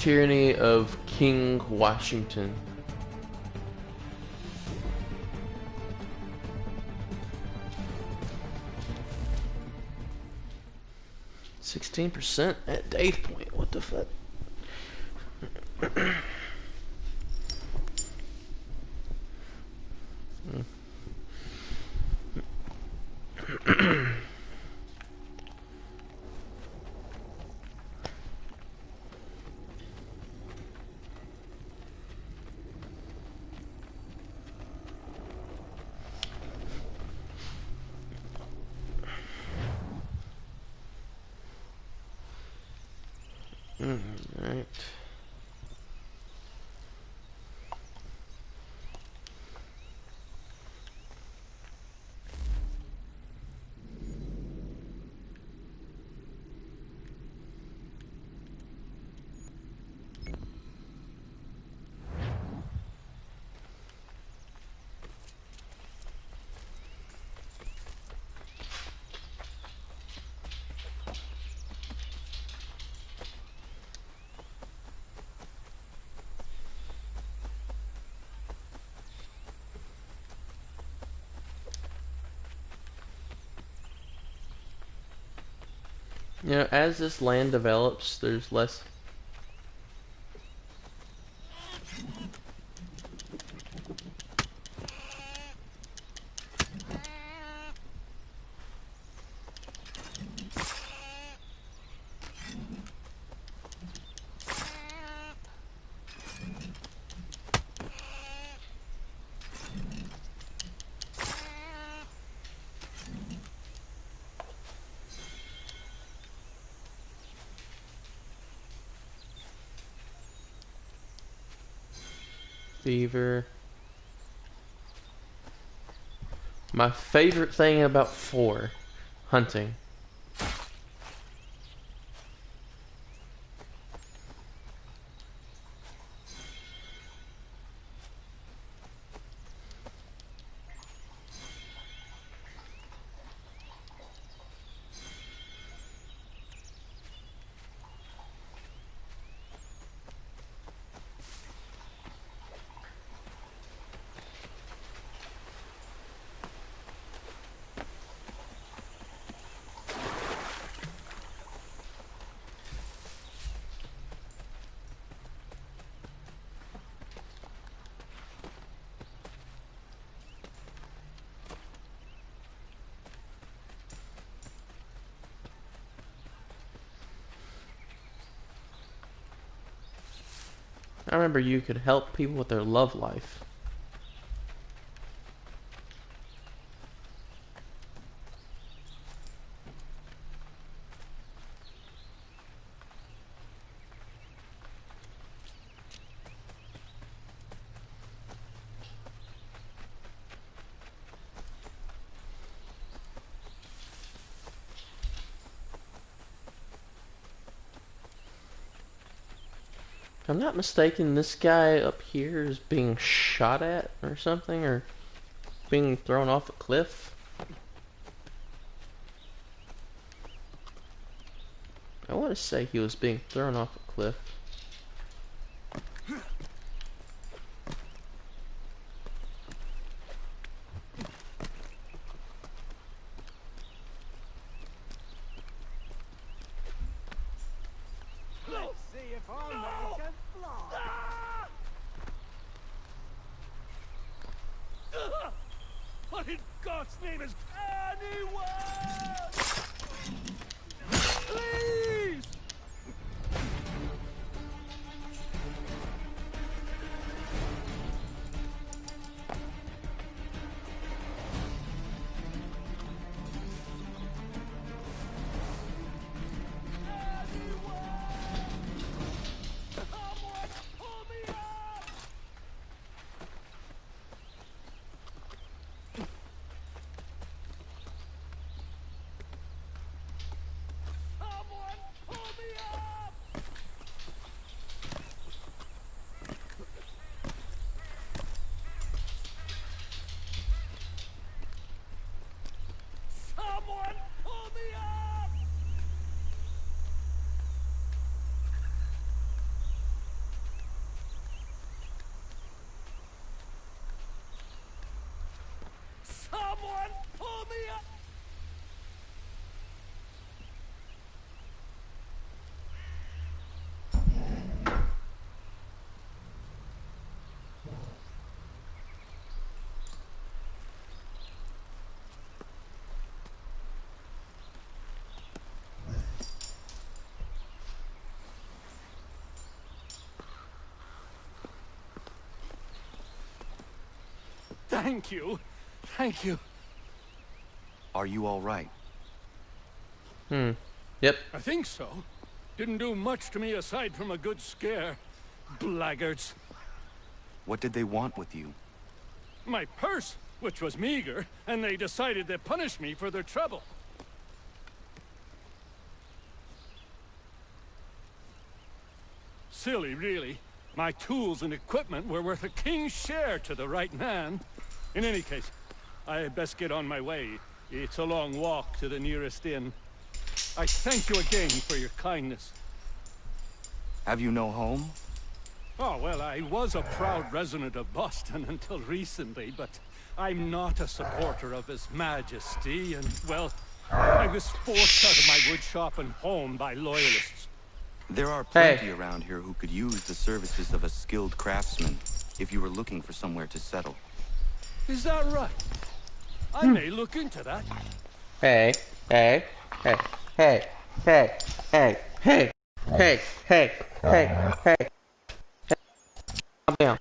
Tyranny of King Washington. %16% at Dave Point. What the fuck? Alright. You know, as this land develops, there's less. Beaver. My favorite thing about 4, hunting. I remember you could help people with their love life. If I'm not mistaken, this guy up here is being shot at or something, or being thrown off a cliff. I want to say he was being thrown off a cliff. What in God's name is anyone? Please! Thank you. Thank you. Are you all right? Yep. I think so. Didn't do much to me aside from a good scare. Blackguards. What did they want with you? My purse, which was meager, and they decided to punish me for their trouble. Silly, really. My tools and equipment were worth a king's share to the right man. In any case, I had best get on my way. It's a long walk to the nearest inn. I thank you again for your kindness. Have you no home? Oh, well, I was a proud resident of Boston until recently, but I'm not a supporter of His Majesty, and, well, I was forced out of my wood shop and home by loyalists. There are Hey. plenty around here who could use the services of a skilled craftsman if you were looking for somewhere to settle. Is that right? I may look into that. Hey, hey, hey, hey, hey, hey, hey, hey, hey, hey, hey. Calm down.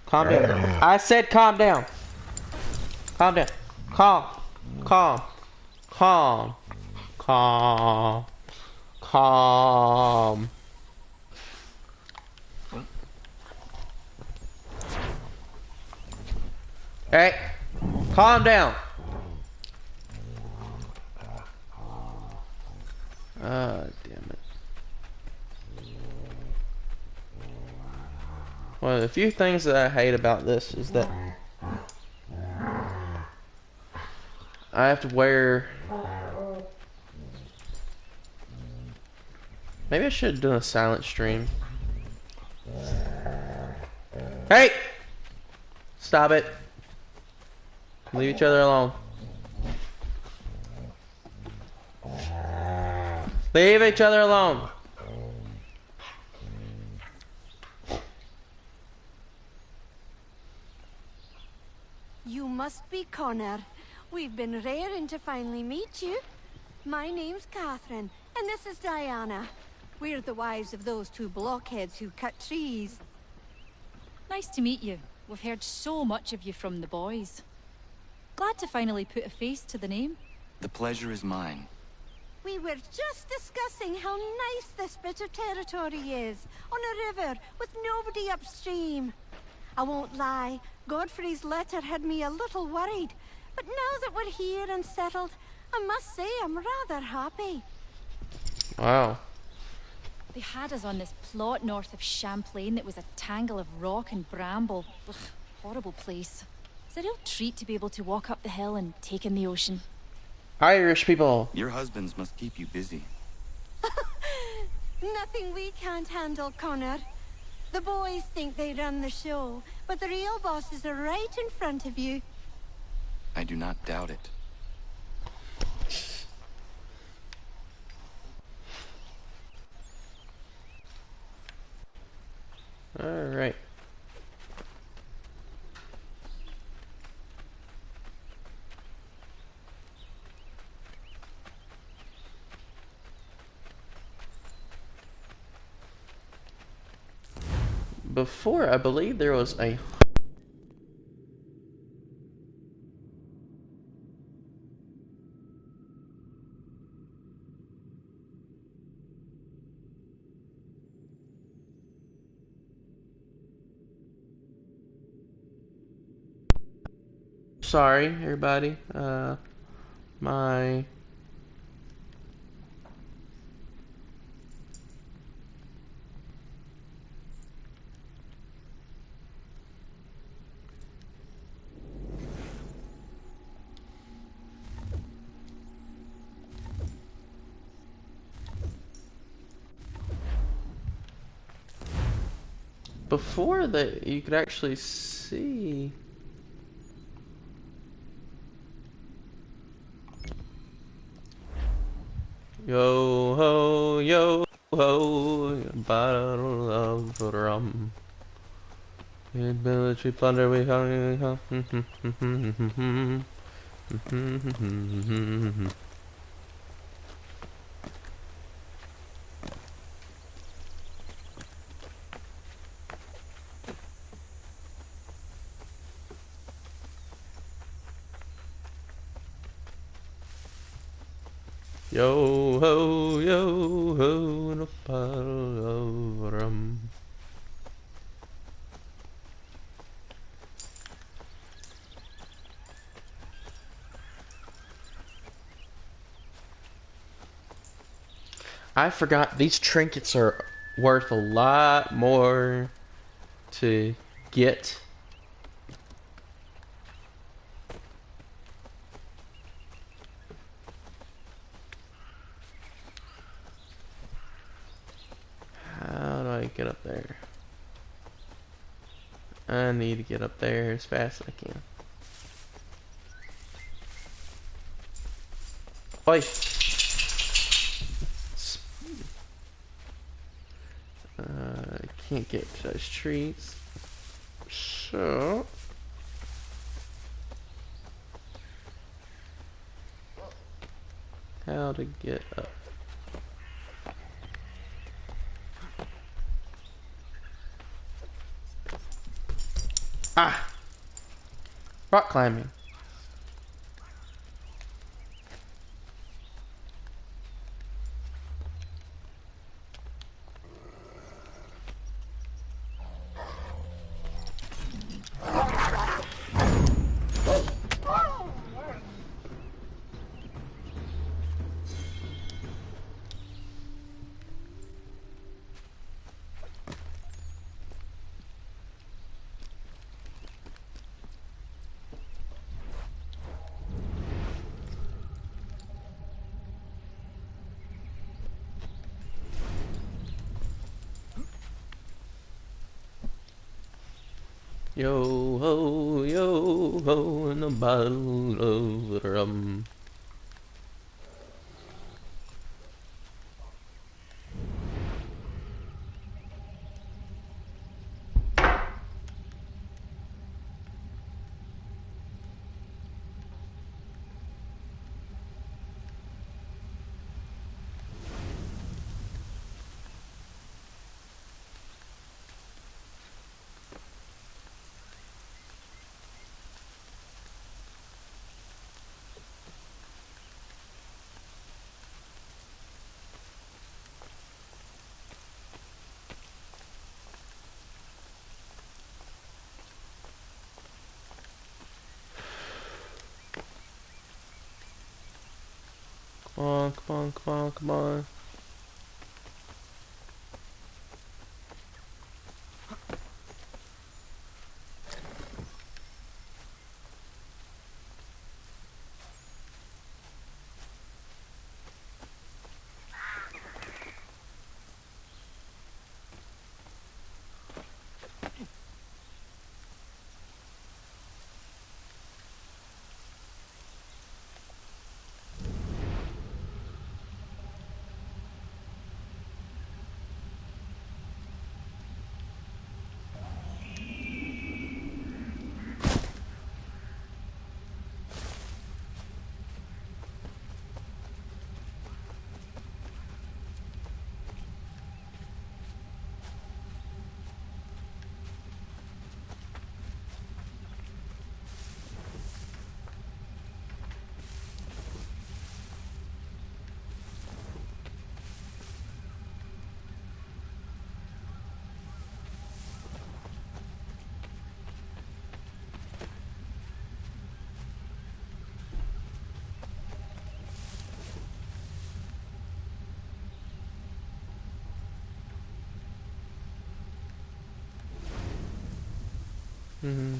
Calm down. I said calm down. Calm down. Calm. Calm. Calm. Calm. Calm. Hey, calm down. Damn it. One of the few things that I hate about this is that I have to wear... Maybe I should have done a silent stream. Hey! Stop it. Leave each other alone. Leave each other alone. You must be Connor. We've been raring to finally meet you. My name's Catherine, and this is Diana. We're the wives of those two blockheads who cut trees. Nice to meet you. We've heard so much of you from the boys. Glad to finally put a face to the name. The pleasure is mine. We were just discussing how nice this bit of territory is, on a river with nobody upstream. I won't lie, Godfrey's letter had me a little worried, but now that we're here and settled, I must say I'm rather happy. Wow. They had us on this plot north of Champlain that was a tangle of rock and bramble. Ugh, horrible place. It's a real treat to be able to walk up the hill and take in the ocean. Irish people. Your husbands must keep you busy. Nothing we can't handle, Connor. The boys think they run the show, but the real bosses are right in front of you. I do not doubt it. Alright. Before, I believe there was a... Sorry, everybody. My... Before that, you could actually see... Yo ho, yo ho, bottle of rum. In military plunder we have... Yo ho, and a bottle of rum. I forgot these trinkets are worth a lot more to get. How do I get up there? I need to get up there as fast as I can. Oi! I can't get to those trees. So... how to get up? Ah! Rock climbing. Yo ho, and a bottle of rum. Come on, come on, come on, come on. Mm-hmm.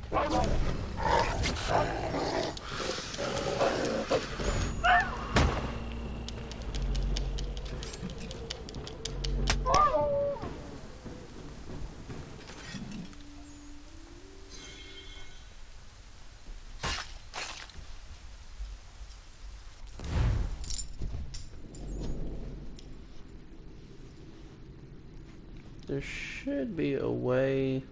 There should be a way.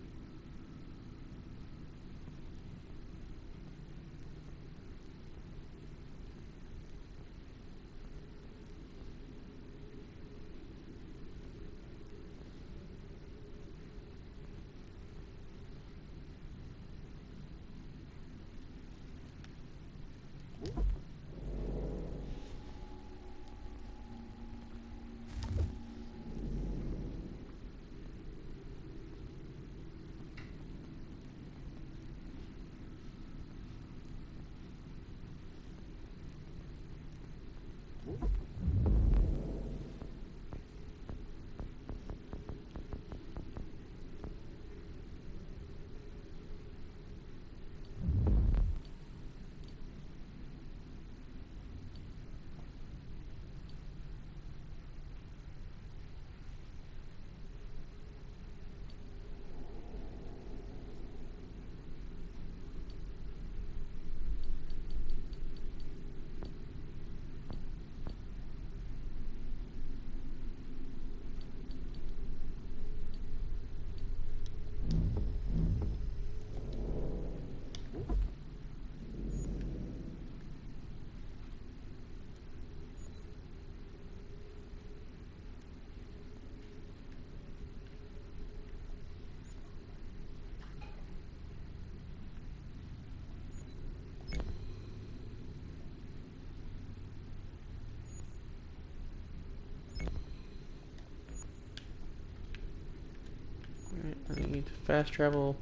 I need fast travel.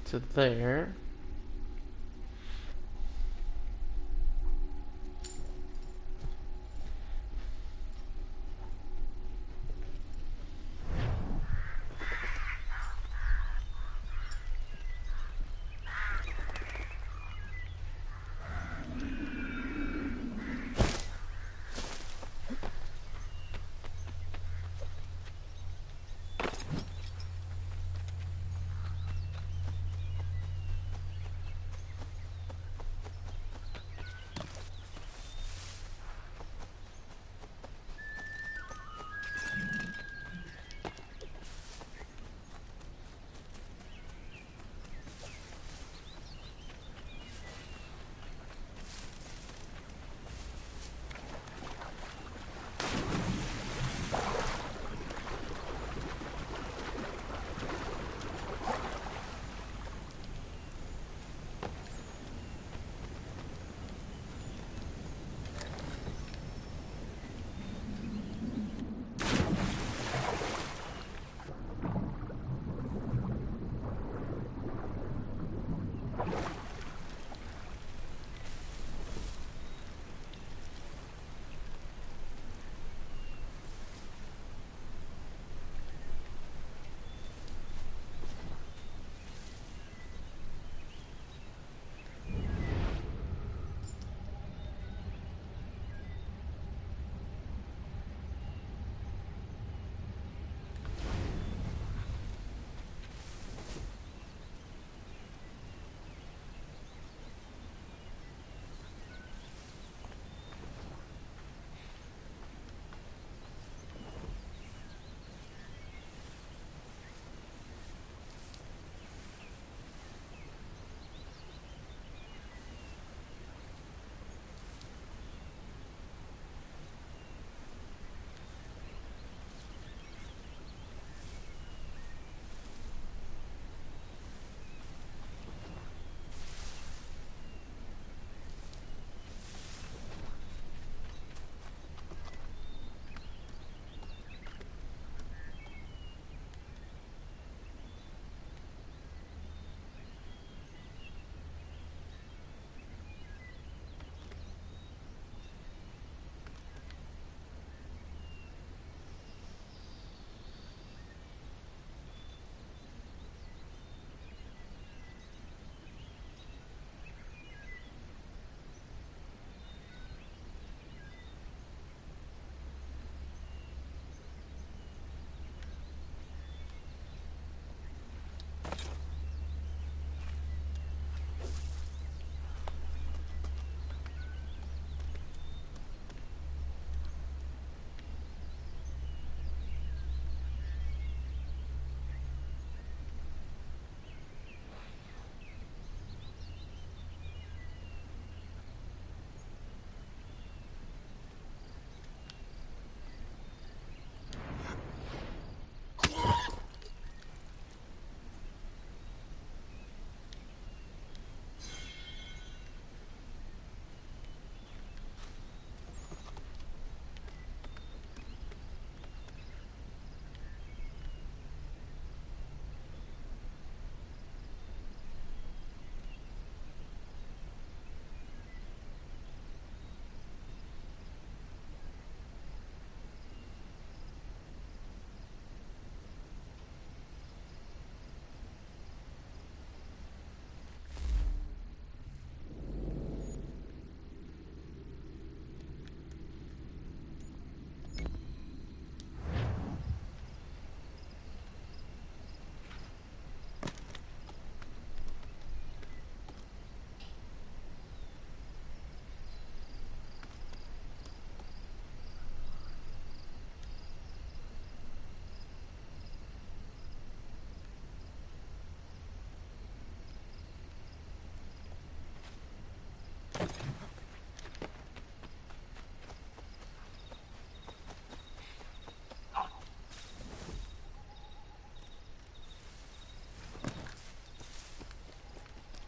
To there.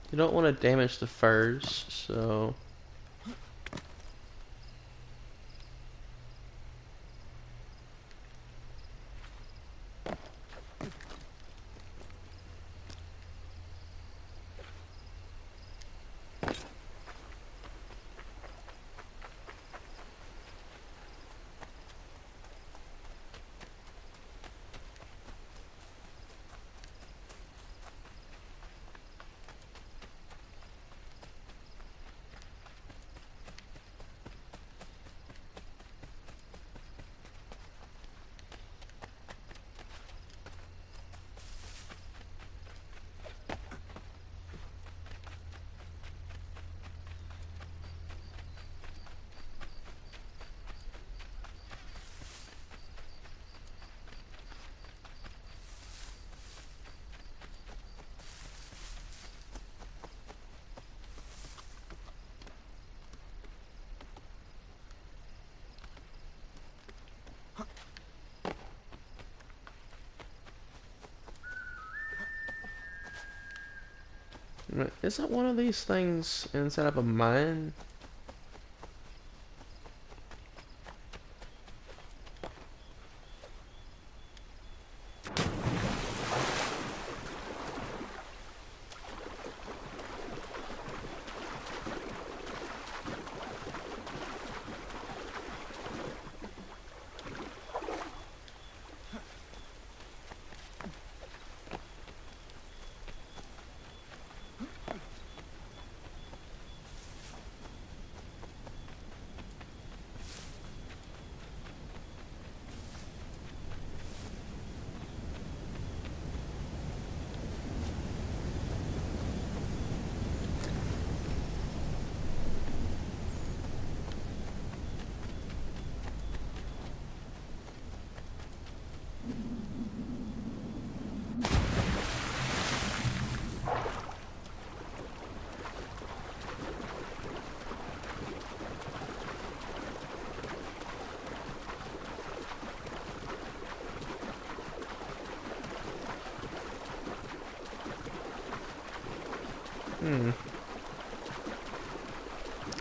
You don't want to damage the furs, so... Isn't one of these things inside of a mine?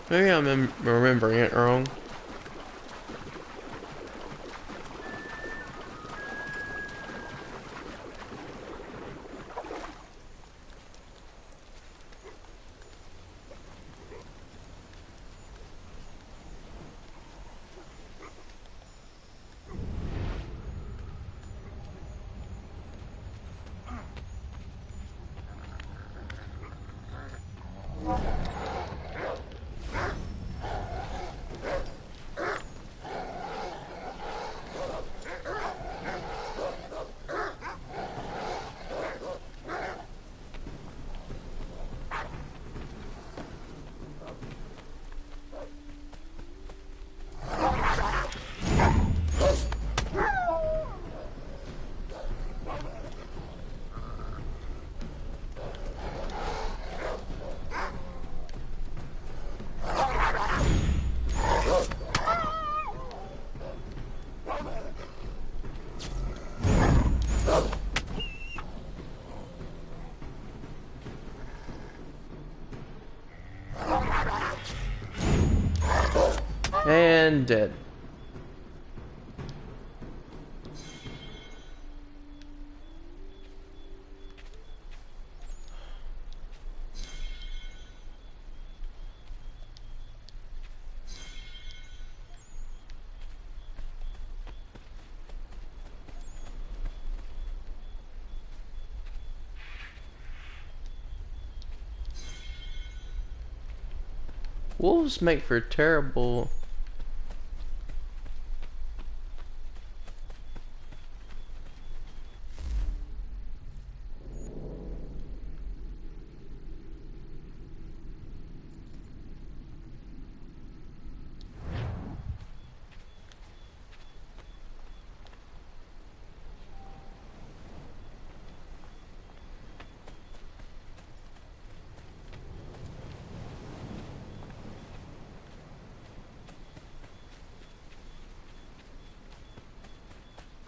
Maybe I'm remembering it wrong. And dead. Wolves make for terrible...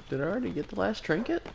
Did I already get the last trinket?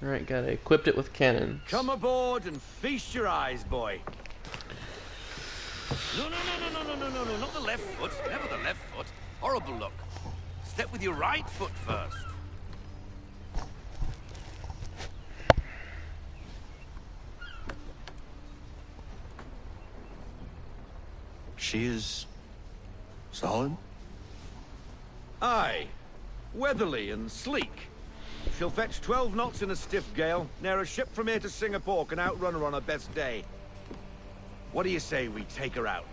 Alright, gotta equip it with cannons. Come aboard and feast your eyes, boy. No, not the left foot. Never the left foot. Horrible look. Step with your right foot first. She is... solid? Aye. Weatherly and sleek. She'll fetch 12 knots in a stiff gale. Ne'er a ship from here to Singapore can outrun her on her best day. What do you say we take her out?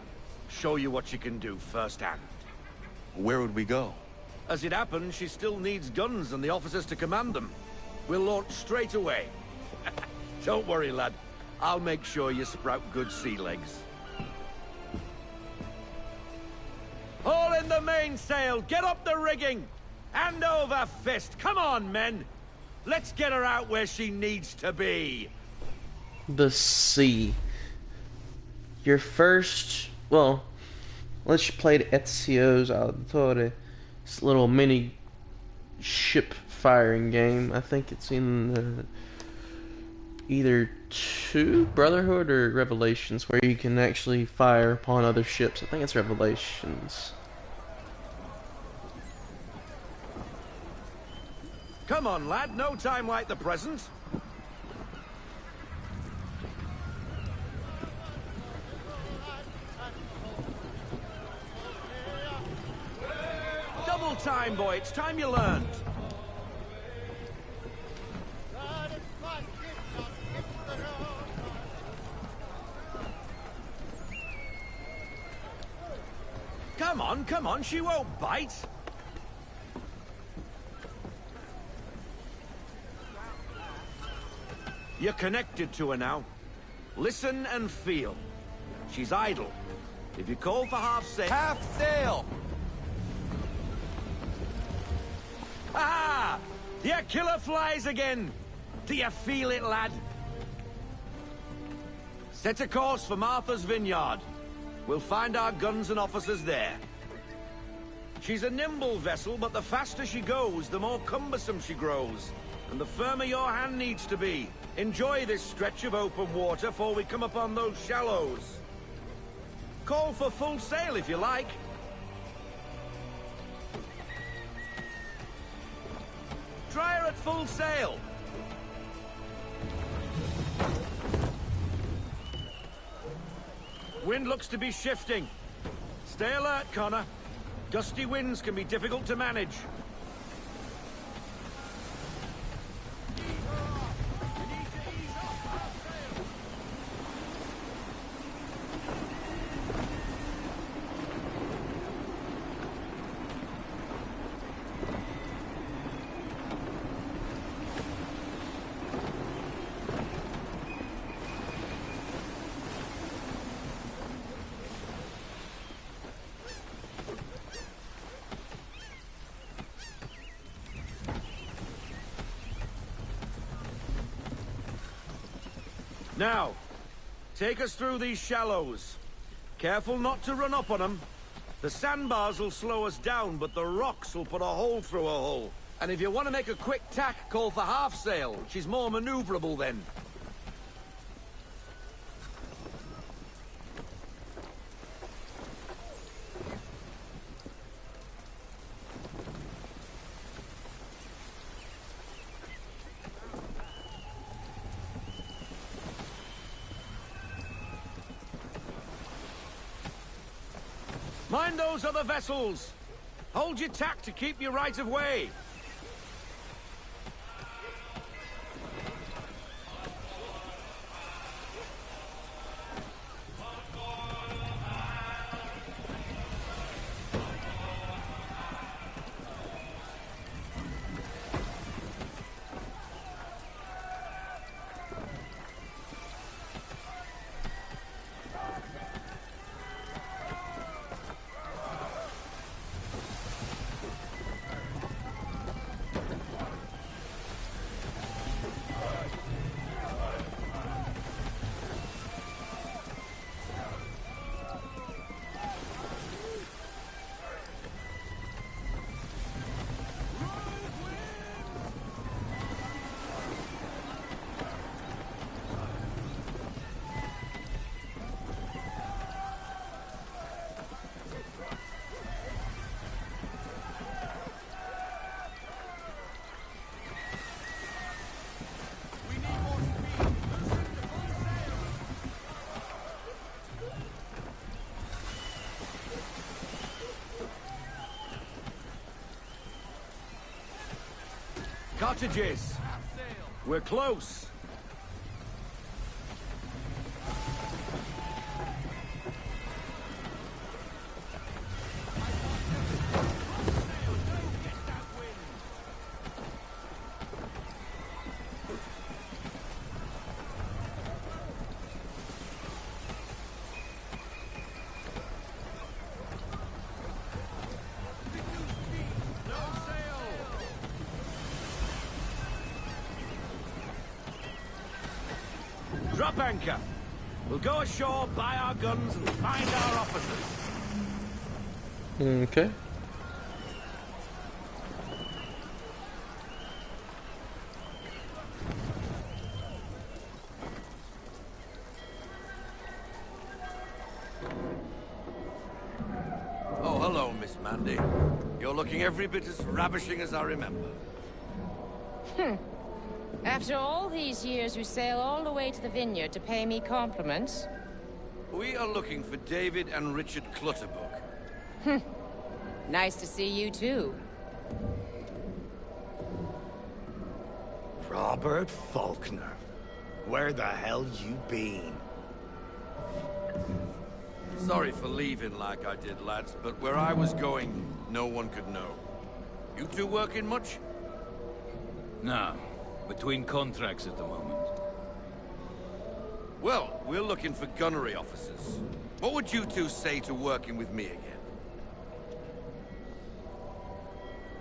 Show you what she can do firsthand. Where would we go? As it happens, she still needs guns and the officers to command them. We'll launch straight away. Don't worry, lad. I'll make sure you sprout good sea legs. All in the mainsail! Get up the rigging! Hand over fist! Come on, men! Let's get her out where she needs to be! The sea. Your first... well, unless you played Ezio's Auditore, this little mini ship firing game. I think it's in either 2, Brotherhood or Revelations, where you can actually fire upon other ships. I think it's Revelations. Come on, lad. No time like the present. Double time, boy. It's time you learned. Come on. She won't bite. You're connected to her now. Listen and feel. She's idle. If you call for half sail... Half sail! Ah! Your killer flies again! Do you feel it, lad? Set a course for Martha's Vineyard. We'll find our guns and officers there. She's a nimble vessel, but the faster she goes, the more cumbersome she grows. And the firmer your hand needs to be. Enjoy this stretch of open water before we come upon those shallows. Call for full sail if you like. Try her at full sail. Wind looks to be shifting. Stay alert, Connor. Gusty winds can be difficult to manage. Now, take us through these shallows. Careful not to run up on them. The sandbars will slow us down, but the rocks will put a hole through a hull. And if you want to make a quick tack, call for half sail. She's more maneuverable then. Mind those other vessels! Hold your tack to keep your right of way! Cottages! We're close! Drop anchor. We'll go ashore, buy our guns, and find our officers. Okay. Oh, hello, Miss Mandy. You're looking every bit as ravishing as I remember. After all these years, you sail all the way to the vineyard to pay me compliments? We are looking for David and Richard Clutterbuck. Nice to see you, too. Robert Faulkner. Where the hell you been? Sorry for leaving like I did, lads, but where I was going, no one could know. You two working much? No. Between contracts at the moment. Well, we're looking for gunnery officers. What would you two say to working with me again?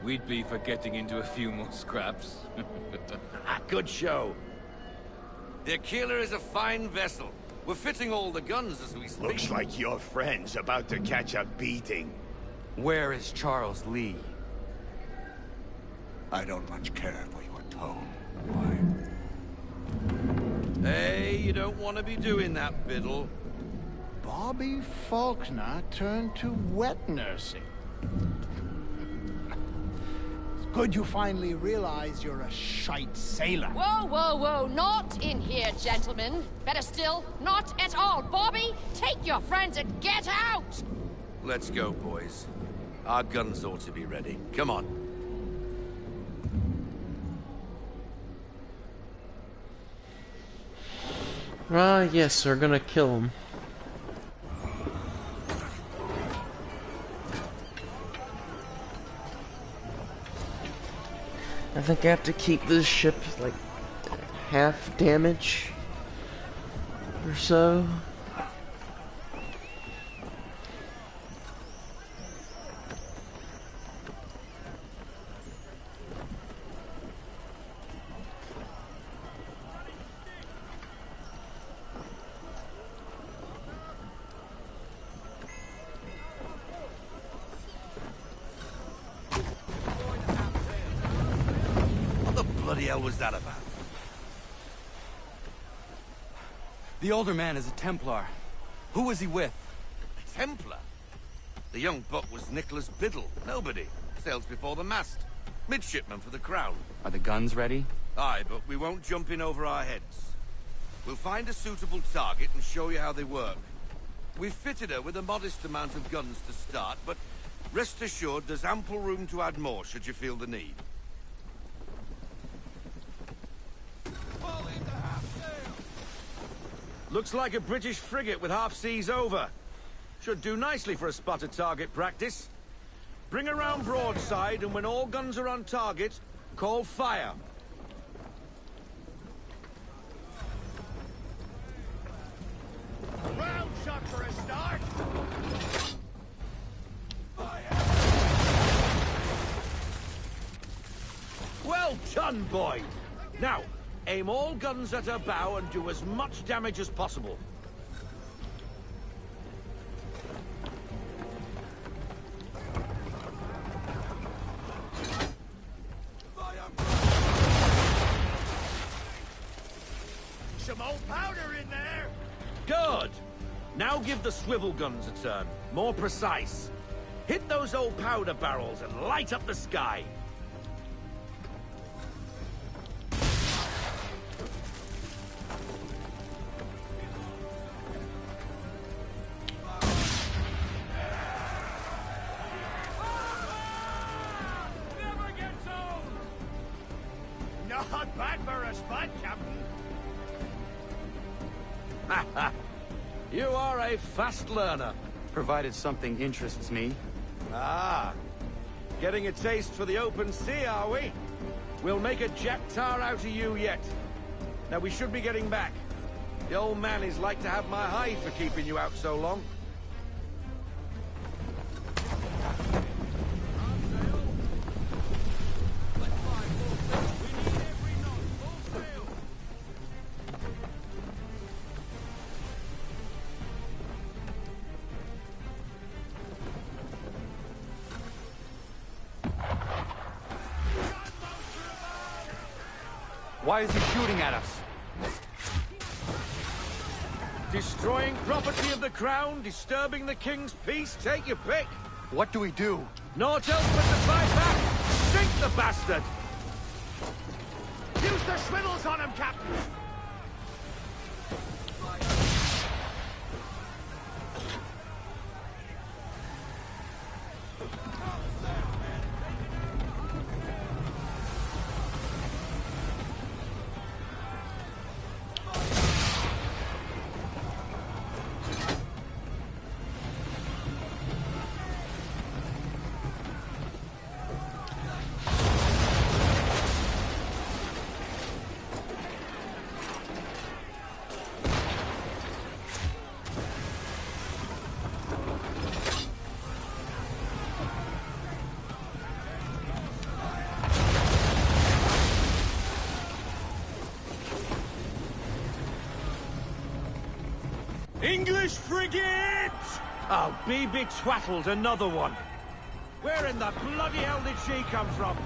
We'd be for getting into a few more scraps. Good show. The Aquila is a fine vessel. We're fitting all the guns as we speak. Looks like your friend's about to catch a beating. Where is Charles Lee? I don't much care for your tone. Hey, you don't want to be doing that, Biddle. Bobby Faulkner turned to wet nursing. It's good you finally realize you're a shite sailor. Whoa, whoa, whoa, not in here, gentlemen. Better still, not at all. Bobby, take your friends and get out! Let's go, boys. Our guns ought to be ready. Come on. Yes, we're gonna kill him. I think I have to keep this ship like half damage or so. What the hell was that about? The older man is a Templar. Who was he with? A Templar? The young buck was Nicholas Biddle. Nobody. Sails before the mast. Midshipman for the Crown. Are the guns ready? Aye, but we won't jump in over our heads. We'll find a suitable target and show you how they work. We've fitted her with a modest amount of guns to start, but rest assured there's ample room to add more should you feel the need. Looks like a British frigate with half seas over. Should do nicely for a spotted target practice. Bring around broadside, and when all guns are on target, call fire. Round shot for a start. Well done, boy. Now, aim all guns at her bow and do as much damage as possible. Some old powder in there. Good. Now give the swivel guns a turn. More precise. Hit those old powder barrels and light up the sky. Not bad for a spot, Captain. You are a fast learner. Provided something interests me. Ah. Getting a taste for the open sea, are we? We'll make a jack tar out of you yet. Now we should be getting back. The old man is like to have my hide for keeping you out so long. Why is he shooting at us? Destroying property of the crown, disturbing the king's peace, take your pick. What do we do? Naught else but to fight back. Sink the bastard! Use the swivels on him, Captain. English frigate! Oh, be betwattled, another one. Where in the bloody hell did she come from?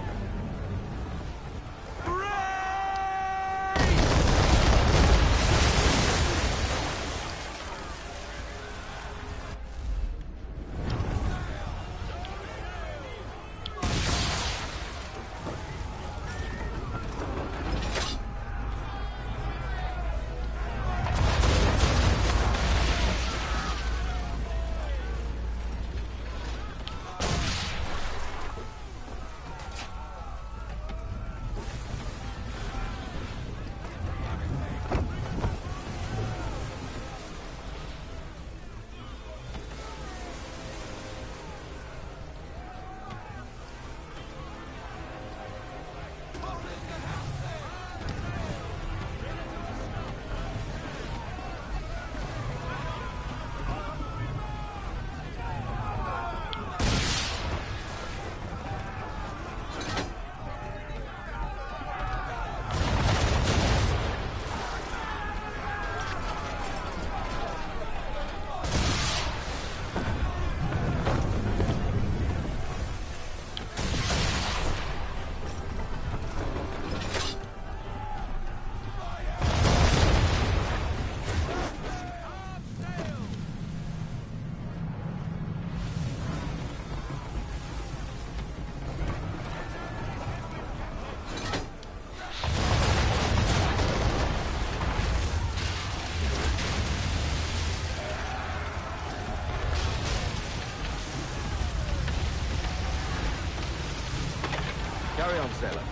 Carry on, sailor.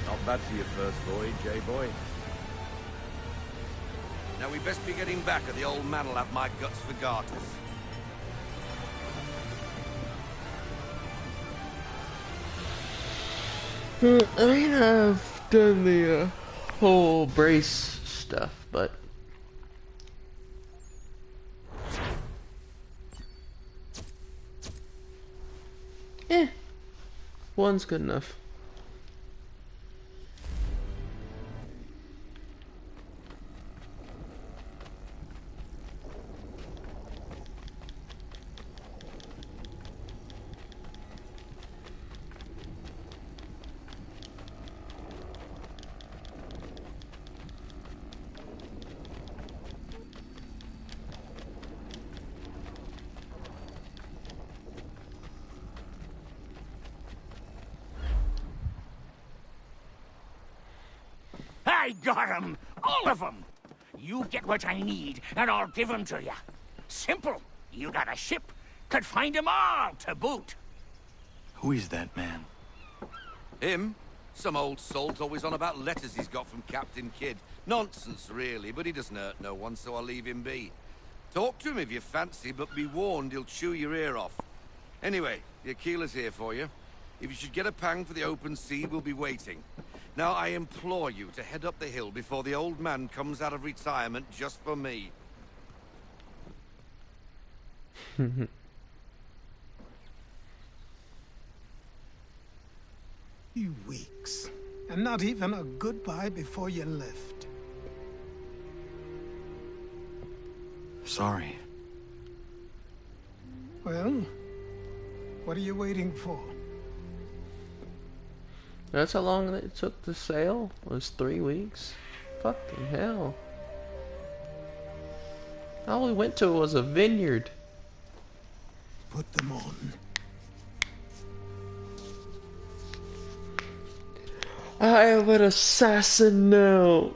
Not bad for your first voyage, eh, boy? Now we best be getting back, or the old man'll have my guts for garters. I mean, I've done the whole brace stuff, but one's good enough. I got 'em! All of 'em! You get what I need, and I'll give 'em to you. Simple. You got a ship. Could find 'em all to boot. Who is that man? Him? Some old salt always on about letters he's got from Captain Kidd. Nonsense, really, but he doesn't hurt no one, so I'll leave him be. Talk to him if you fancy, but be warned he'll chew your ear off. Anyway, the Aquila's here for you. If you should get a pang for the open sea, we'll be waiting. Now, I implore you to head up the hill before the old man comes out of retirement just for me. 2 weeks. And not even a goodbye before you left. Sorry. Well, what are you waiting for? That's how long it took to sail? It was 3 weeks? Fucking hell. All we went to was a vineyard. Put them on. I am an assassin now.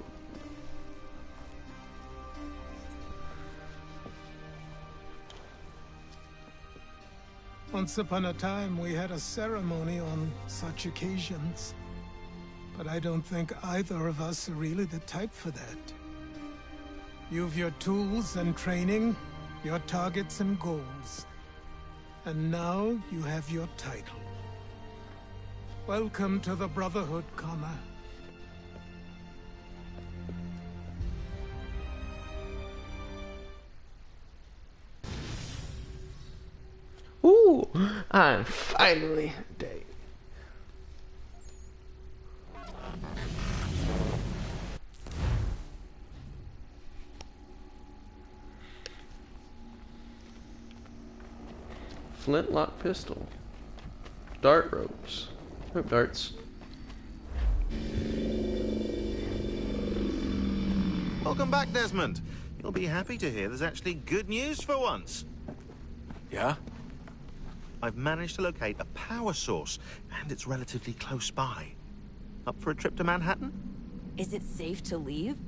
Once upon a time, we had a ceremony on such occasions. But I don't think either of us are really the type for that. You've your tools and training, your targets and goals. And now you have your title. Welcome to the Brotherhood, Connor. Ooh, I'm finally dead. Flintlock pistol. Dart ropes. Rope darts. Welcome back, Desmond. You'll be happy to hear there's actually good news for once. Yeah? I've managed to locate a power source, and it's relatively close by. Up for a trip to Manhattan? Is it safe to leave?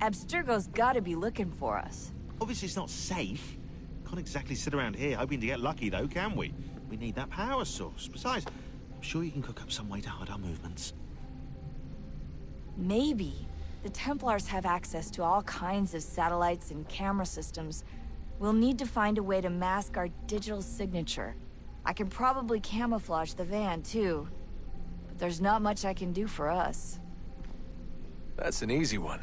Abstergo's gotta be looking for us. Obviously it's not safe. Can't exactly sit around here hoping to get lucky, though, can we? We need that power source. Besides, I'm sure you can cook up some way to hide our movements. Maybe. The Templars have access to all kinds of satellites and camera systems. We'll need to find a way to mask our digital signature. I can probably camouflage the van, too. But there's not much I can do for us. That's an easy one.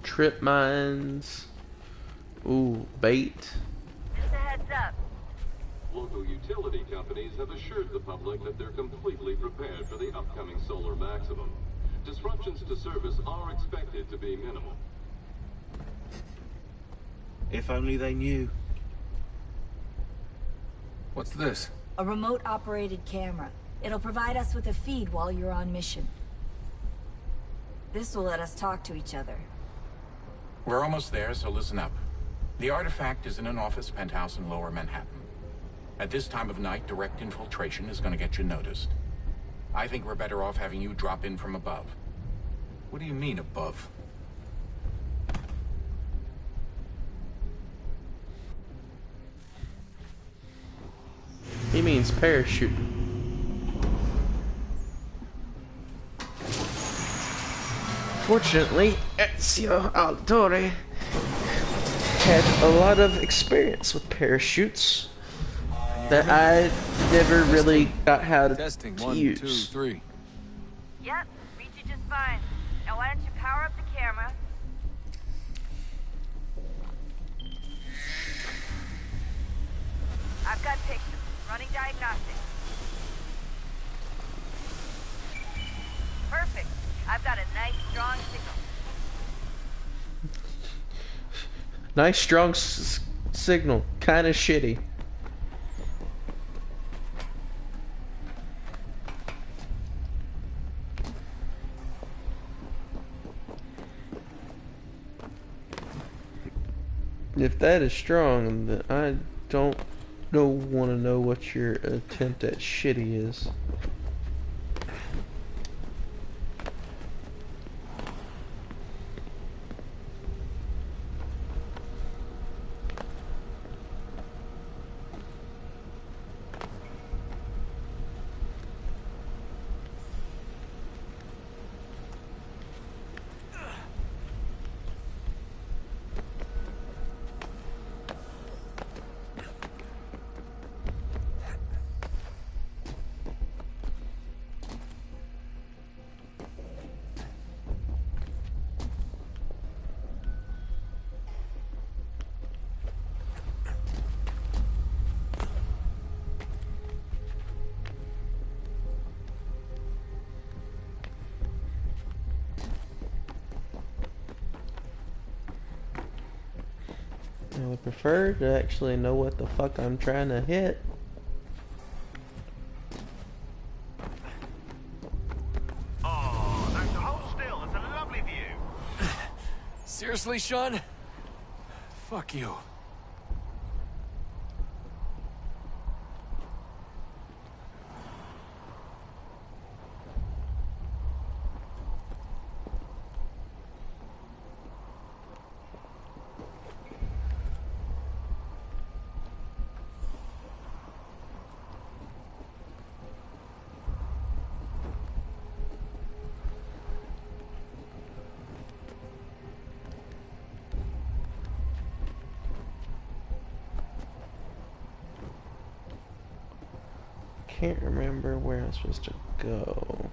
Trip mines. Ooh, bait. Just a heads up. Local utility companies have assured the public that they're completely prepared for the upcoming solar maximum. Disruptions to service are expected to be minimal. If only they knew. What's this? A remote-operated camera. It'll provide us with a feed while you're on mission. This will let us talk to each other. We're almost there, so listen up. The artifact is in an office penthouse in Lower Manhattan. At this time of night, direct infiltration is going to get you noticed. I think we're better off having you drop in from above. What do you mean, above? He means parachute. Fortunately, Ezio Auditore had a lot of experience with parachutes that I never really got how to Testing. to 1, use. 2, 3. Yep, read you just fine. Now why don't you power up the camera? I've got pictures. Running diagnostics. Perfect. I've got a nice, strong signal. Nice strong signal, kind of shitty. If that is strong, then I don't want to know what your attempt at shitty is. I would prefer to actually know what the fuck I'm trying to hit. Oh, that's hold still. It's a lovely view. Seriously, Sean? Fuck you. Can't remember where I'm supposed to go.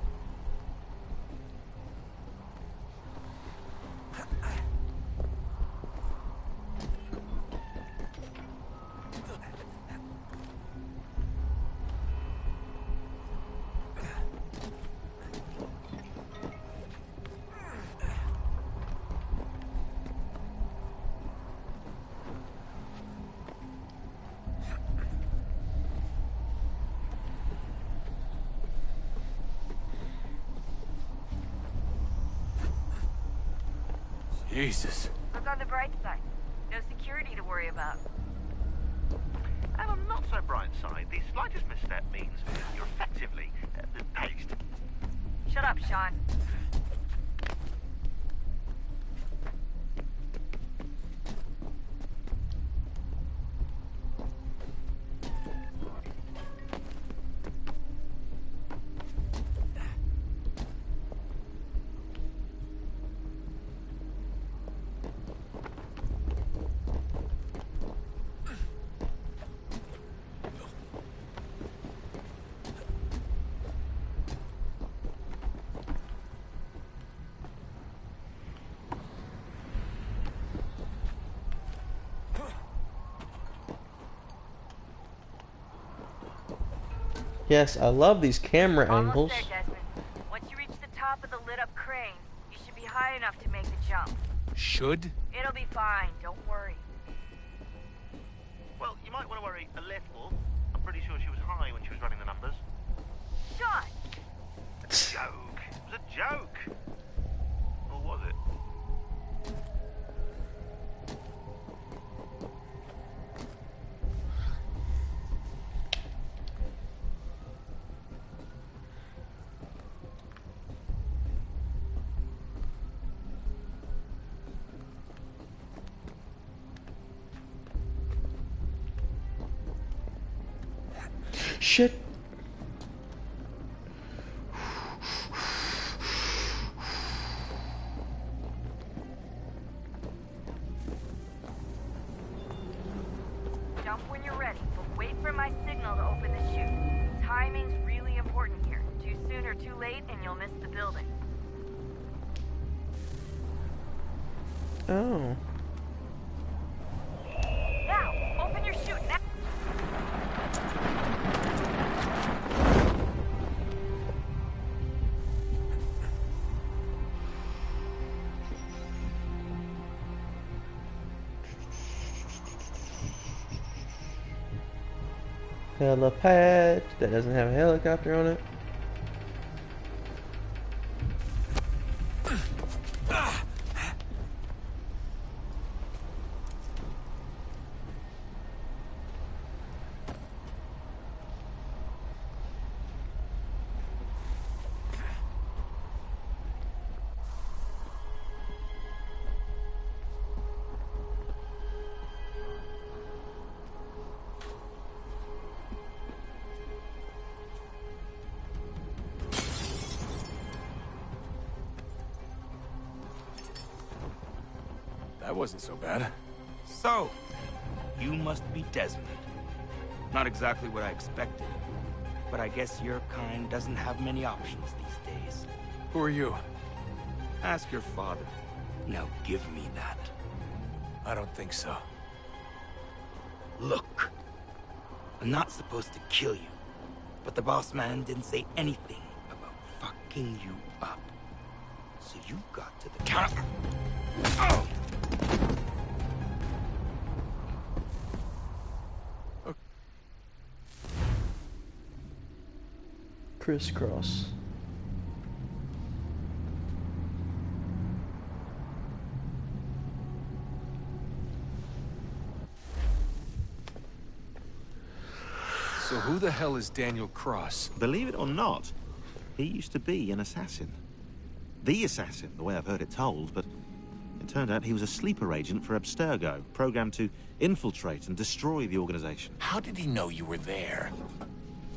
Jesus. Look on the bright side. No security to worry about. And on a not so bright side, the slightest misstep means you're effectively paced. Shut up, Sean. Yes, I love these camera angles. Almost there, Desmond. Once you reach the top of the lit-up crane, you should be high enough to make the jump. Should? It'll be fine. Don't worry. Well, you might want to worry a little. I'm pretty sure she was high when she was running the numbers. Sean! A joke. It was a joke. Or was it? Shit. Jump when you're ready, but wait for my signal to open the chute. Timing's really important here. Too soon or too late, and you'll miss the building. Oh. Now, open your chute now. Helipad that doesn't have a helicopter on it. That wasn't so bad. So, you must be Desmond. Not exactly what I expected, but I guess your kind doesn't have many options these days. Who are you? Ask your father. Now give me that. I don't think so. Look, I'm not supposed to kill you, but the boss man didn't say anything about fucking you up. So you got to the counter. Oh! Crisscross. So who the hell is Daniel Cross? Believe it or not, he used to be an assassin. The assassin, the way I've heard it told, but it turned out he was a sleeper agent for Abstergo, programmed to infiltrate and destroy the organization. How did he know you were there?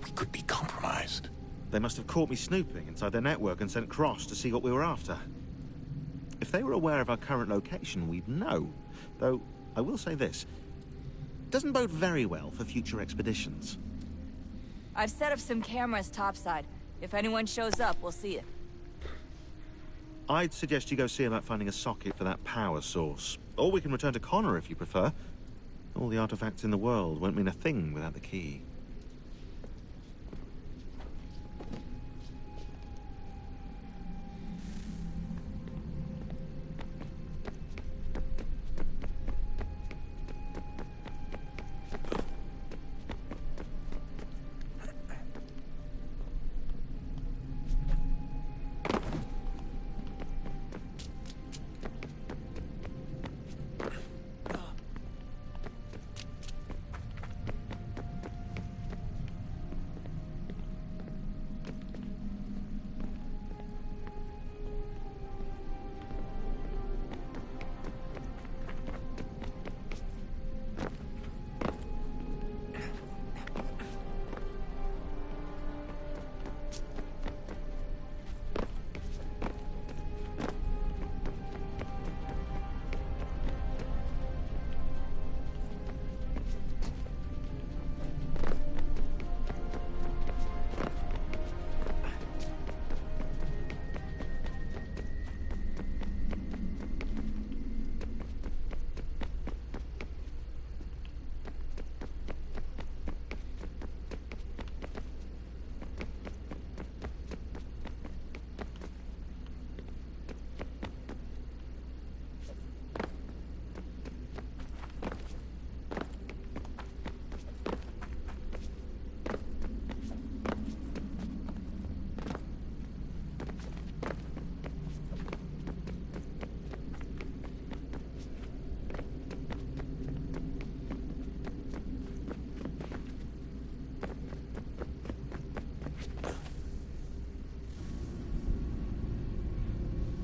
We could be compromised. They must have caught me snooping inside their network and sent Cross to see what we were after. If they were aware of our current location, we'd know. Though, I will say this. Doesn't bode very well for future expeditions. I've set up some cameras topside. If anyone shows up, we'll see it. I'd suggest you go see about finding a socket for that power source. Or we can return to Connor if you prefer. All the artifacts in the world won't mean a thing without the key.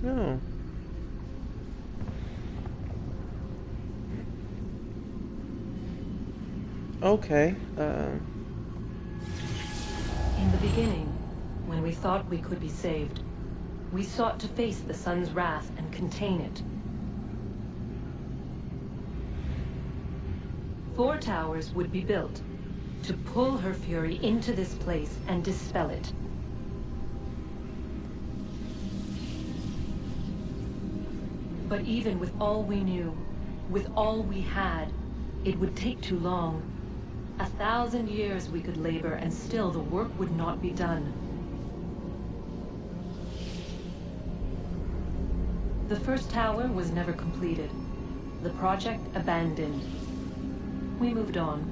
No. Okay. beginning, when we thought we could be saved, we sought to face the sun's wrath and contain it. 4 towers would be built to pull her fury into this place and dispel it. But even with all we knew, with all we had, it would take too long. 1,000 years we could labor, and still the work would not be done. The first tower was never completed. The project abandoned. We moved on.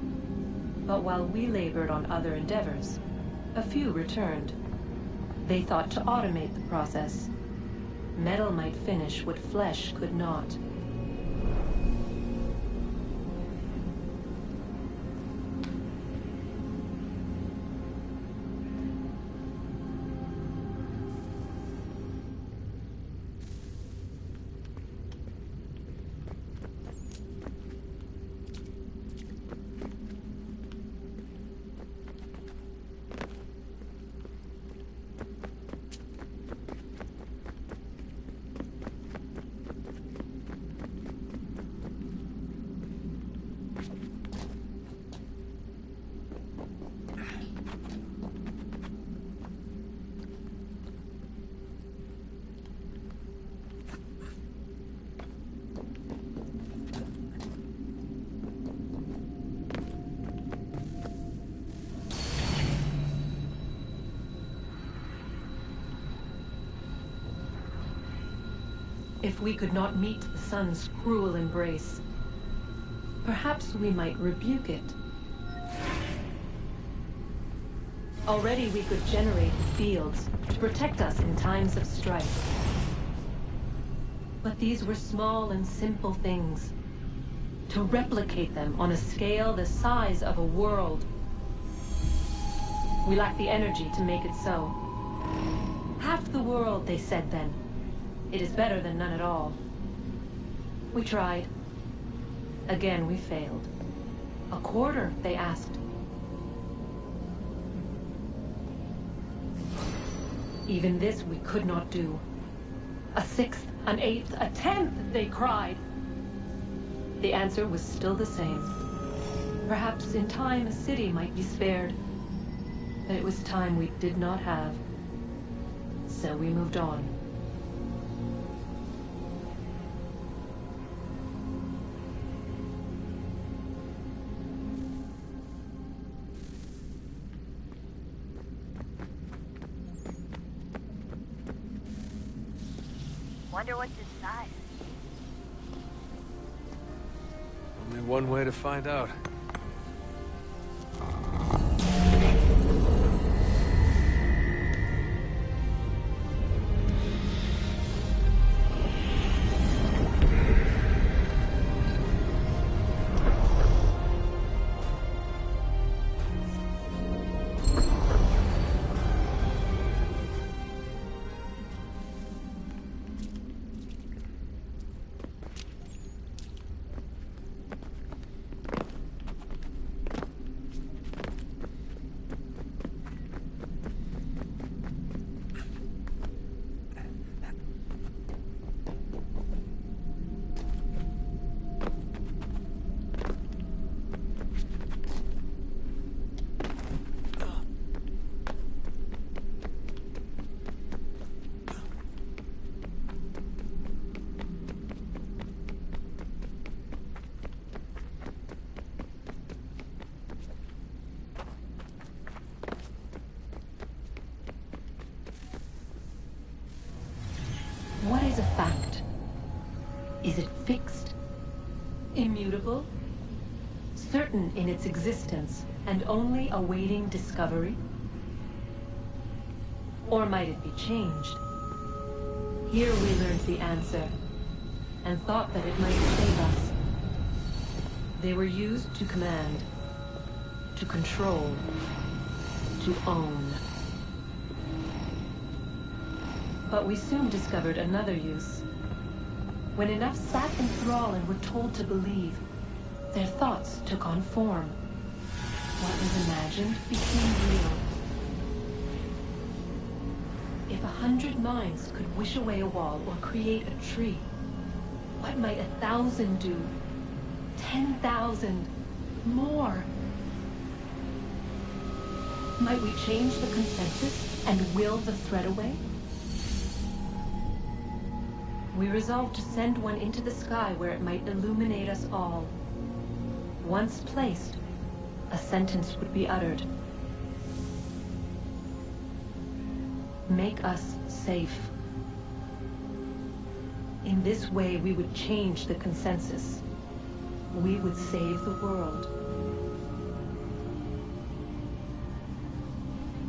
But while we labored on other endeavors, a few returned. They thought to automate the process. Metal might finish what flesh could not. If we could not meet the sun's cruel embrace, perhaps we might rebuke it. Already we could generate fields to protect us in times of strife. But these were small and simple things. To replicate them on a scale the size of a world, we lack the energy to make it so. Half the world, they said then. It is better than none at all. We tried. Again, we failed. A quarter, they asked. Even this we could not do. A 6th, an 8th, a 10th, they cried. The answer was still the same. Perhaps in time a city might be spared. But it was time we did not have. So we moved on. Wonder what's inside. Only one way to find out. What is a fact? Is it fixed? Immutable? Certain in its existence and only awaiting discovery? Or might it be changed? Here we learned the answer, and thought that it might save us. They were used to command, to control, to own. But we soon discovered another use. When enough sat in thrall and were told to believe, their thoughts took on form. What was imagined became real. If 100 minds could wish away a wall or create a tree, what might 1,000 do? 10,000? More? Might we change the consensus and will the threat away? We resolved to send one into the sky where it might illuminate us all. Once placed, a sentence would be uttered. Make us safe. In this way, we would change the consensus. We would save the world.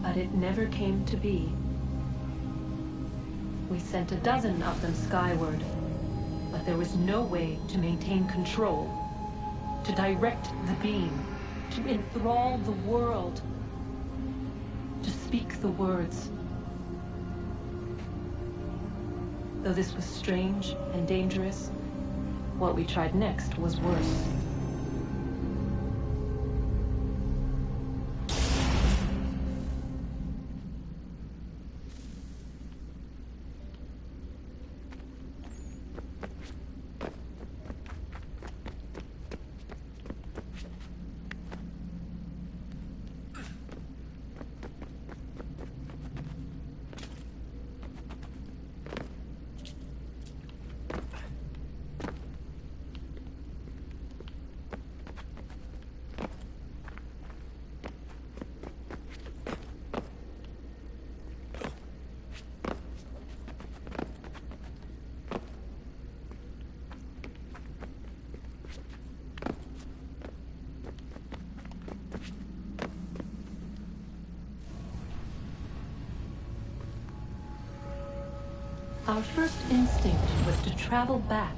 But it never came to be. We sent a dozen of them skyward, but there was no way to maintain control, to direct the beam, to enthrall the world, to speak the words. Though this was strange and dangerous, what we tried next was worse. Our first instinct was to travel back,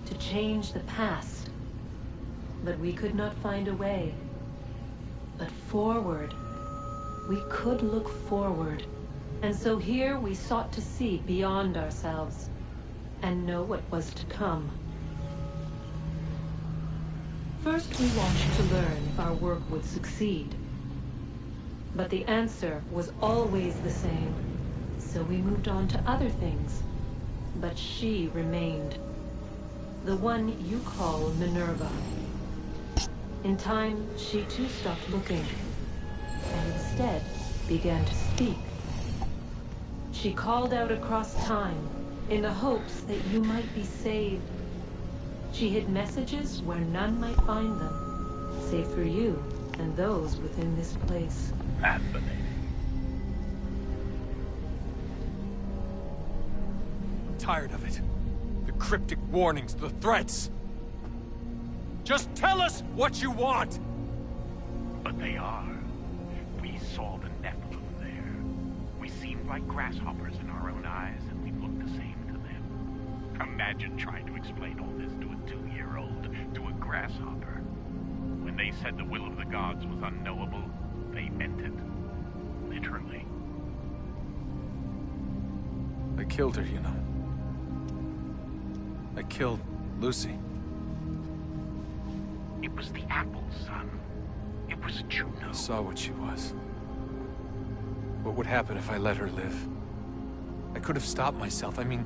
to change the past. But we could not find a way. But forward, we could look forward. And so here we sought to see beyond ourselves, and know what was to come. First we watched to learn if our work would succeed. But the answer was always the same. So we moved on to other things. But she remained. The one you call Minerva. In time, she too stopped looking, and instead began to speak. She called out across time, in the hopes that you might be saved. She hid messages where none might find them, save for you and those within this place. Fascinating. Tired of it. The cryptic warnings, the threats. Just tell us what you want! But they are. We saw the Nephilim there. We seemed like grasshoppers in our own eyes, and we looked the same to them. Imagine trying to explain all this to a 2-year-old, to a grasshopper. When they said the will of the gods was unknowable, they meant it. Literally. I killed her, you know. I killed Lucy. It was the apple, son. It was Juno. I saw what she was. What would happen if I let her live? I could have stopped myself. I mean,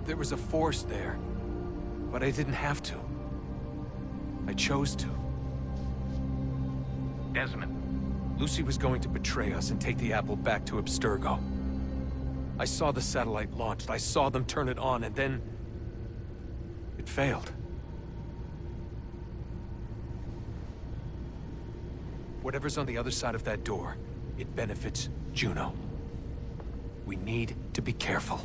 there was a force there. But I didn't have to. I chose to. Desmond. Lucy was going to betray us and take the apple back to Abstergo. I saw the satellite launched. I saw them turn it on, and then it failed. Whatever's on the other side of that door, it benefits Juno. We need to be careful.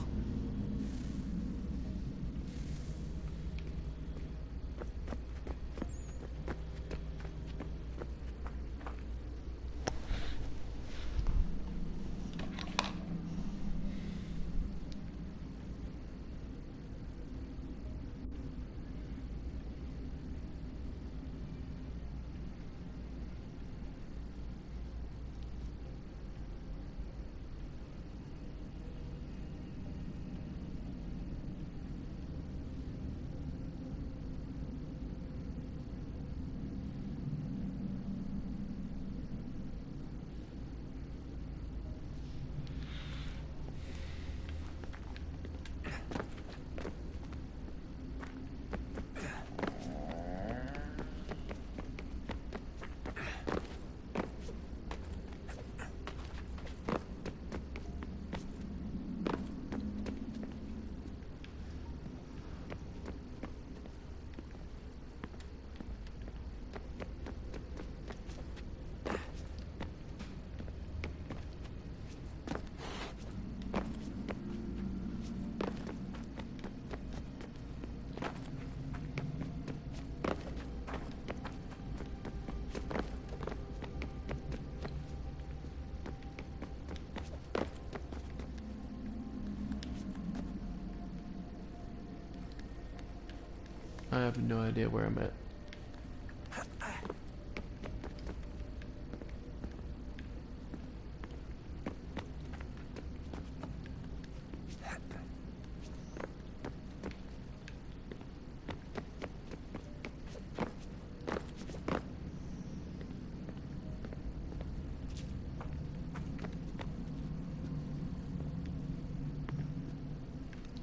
I have no idea where I'm at.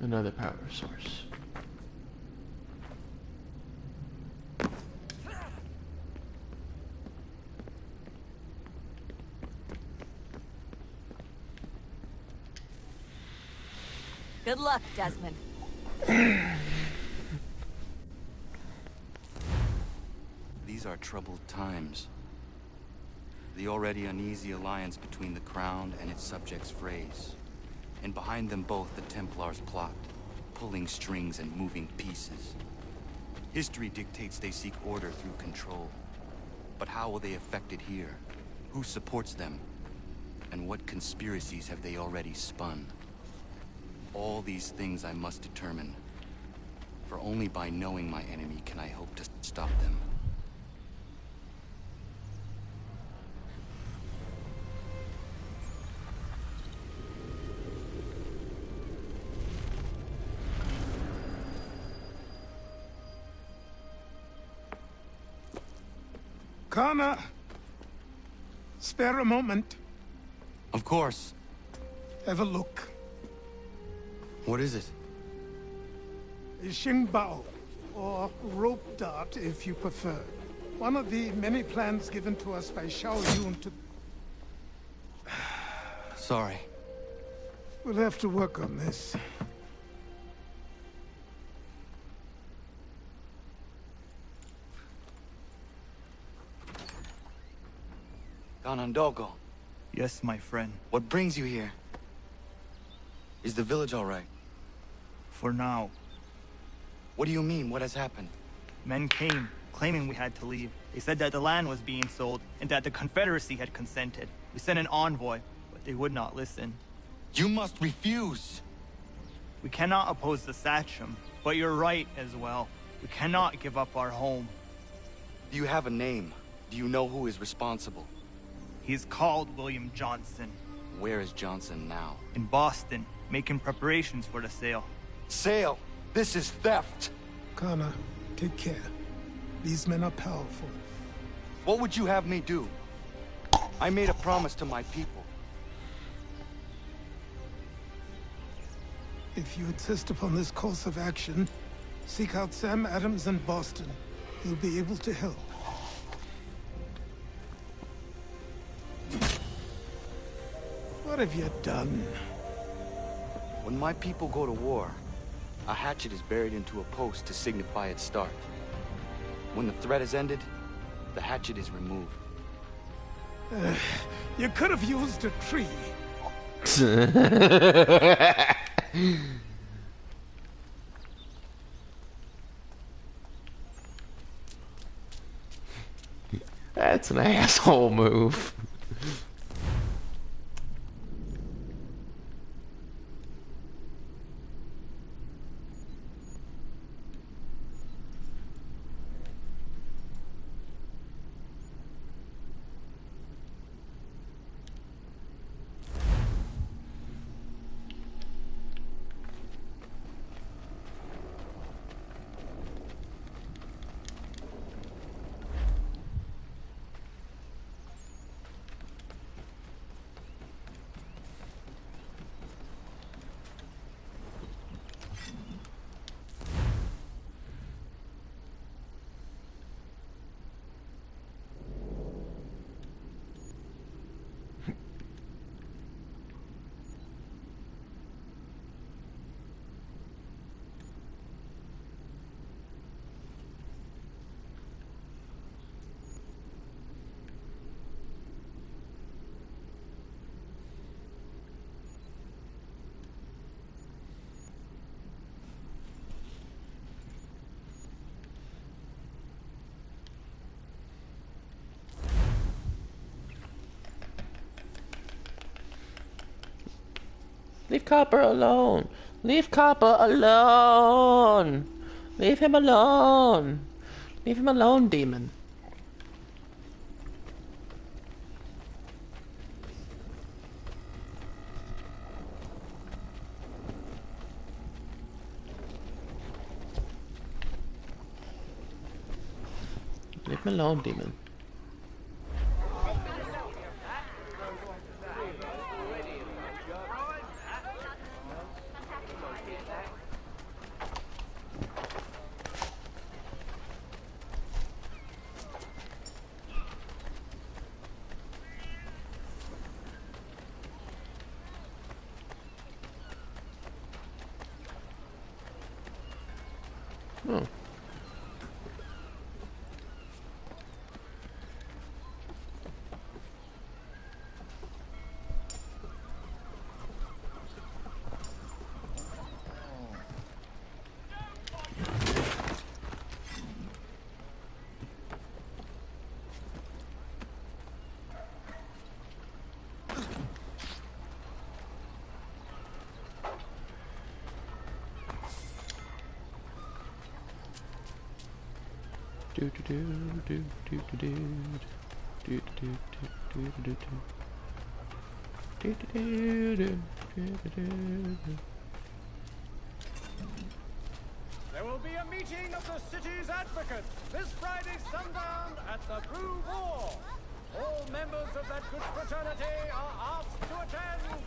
Another power source. Good luck, Desmond. These are troubled times. The already uneasy alliance between the Crown and its subjects frays. And behind them both the Templars plot, pulling strings and moving pieces. History dictates they seek order through control. But how will they affect it here? Who supports them? And what conspiracies have they already spun? All these things I must determine. For only by knowing my enemy can I hope to stop them. Connor, spare a moment. Of course. Have a look. What is it? A Xingbao, or rope dart if you prefer. One of the many plans given to us by Xiao Yun to... Sorry. We'll have to work on this. Ganondogo. Yes, my friend. What brings you here? Is the village all right? For now. What do you mean? What has happened? Men came, claiming we had to leave. They said that the land was being sold, and that the Confederacy had consented. We sent an envoy, but they would not listen. You must refuse! We cannot oppose the Sachem, but you're right as well. We cannot give up our home. Do you have a name? Do you know who is responsible? He's called William Johnson. Where is Johnson now? In Boston, making preparations for the sale. Sale? This is theft! Connor, take care. These men are powerful. What would you have me do? I made a promise to my people. If you insist upon this course of action, seek out Sam Adams in Boston. He'll be able to help. What have you done? When my people go to war, a hatchet is buried into a post to signify its start. When the threat is ended, the hatchet is removed. You could have used a tree. That's an asshole move. Leave Copper alone. Leave Copper alone. Leave him alone. Leave him alone, demon. Leave him alone, demon. Oh. There will be a meeting of the city's advocates this Friday sundown at the Brew Hall. All members of that good fraternity are asked to attend.